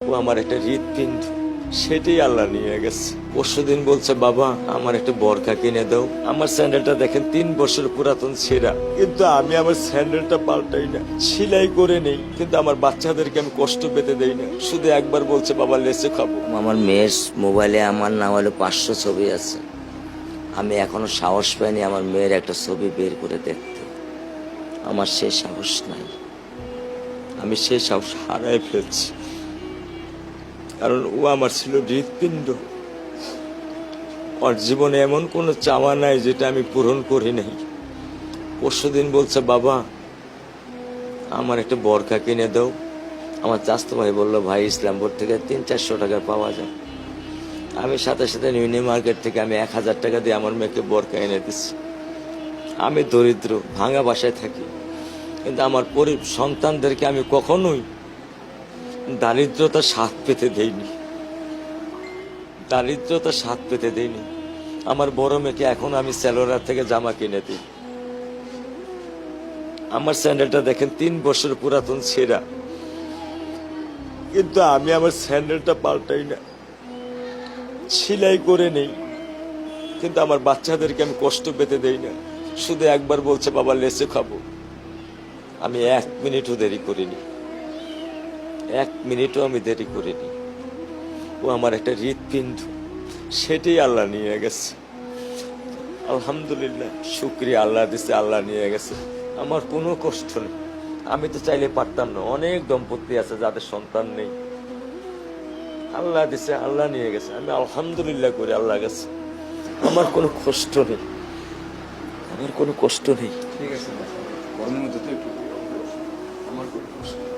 ও আমার একটা হৃৎপিণ্ড, সেটাই আল্লাহ নিয়ে গেছে। পরশুদিন বলছে, বাবা আমার একটা বরখা কিনে দাও। আমার স্যান্ডেলটা দেখেন 3 বছর পুরাতন ছেঁড়া, কিন্তু আমি আমার স্যান্ডেলটা পাল্টাই না, সেলাই করে নেই, কিন্তু আমার বাচ্চাদেরকে আমি কষ্ট পেতে দেই না। শুধু একবার বলছে, বাবা লেচে খাবো। আমার মেয়ের মোবাইলে আমার না হলে 500 ছবি আছে। আমি এখনো সাহস পাইনি আমার মেয়ের একটা ছবি বের করে দেখতে। আমার সে সাহস নাই। আমি সেই সাহস হারাই ফেলছি, কারণ ও আমার ছিল হৃৎপিণ্ড। ওর জীবনে এমন কোনো চাওয়া নাই যেটা আমি পূরণ করি নাই। পরশুদিন বলছে, বাবা আমার একটা বরখা কিনে দাও। আমার চাচতো ভাই বললো, ভাই ইসলামপুর থেকে 300-400 টাকা পাওয়া যায়। আমি সাথে সাথে নিউ মার্কেট থেকে আমি 1000 টাকা দিয়ে আমার মেয়েকে বরখা এনে দিচ্ছি। আমি দরিদ্র, ভাঙা বাসায় থাকি, কিন্তু আমার সন্তানদেরকে আমি কখনোই দারিদ্রতার স্বাদ পেতে দেইনি। দারিদ্রতার স্বাদ পেতে দেইনি। আমার বড় মেয়েকে এখন আমি সেলোরার থেকে জামা কিনে দিই। আমার স্যান্ডেলটা দেখেন 3 বছর পুরাতন ছেঁড়া, কিন্তু আমি আমার স্যান্ডেলটা পাল্টাই না, সেলাই করে নেই, কিন্তু আমার বাচ্চাদেরকে আমি কষ্ট পেতে দেই না। শুধু একবার বলছে, বাবা লেচে খাবো। আমি 1 মিনিটও দেরি করিনি, 1 মিনিটও আমি দেরি করিনি। ও আমার একটা হৃৎপিণ্ড, সেটাই আল্লাহ নিয়ে গেছে। আলহামদুলিল্লাহ, শুকরিয়া, আল্লাহ দিছে, আল্লাহ নিয়ে গেছে। আমার কোনো কষ্ট নেই। আমি তো চাইলে পারতাম না। অনেক দম্পতি আছে যাদের সন্তান নেই, আল্লাহ দিছে, আল্লাহ নিয়ে গেছে। আমি আলহামদুলিল্লাহ করি আল্লাহ গেছে। আমার কোনো কষ্ট নেই, আমার কোনো কষ্ট নেই। ঠিক আছে, কর্মের মধ্যে তো একটু আমার কোনো কষ্ট নেই।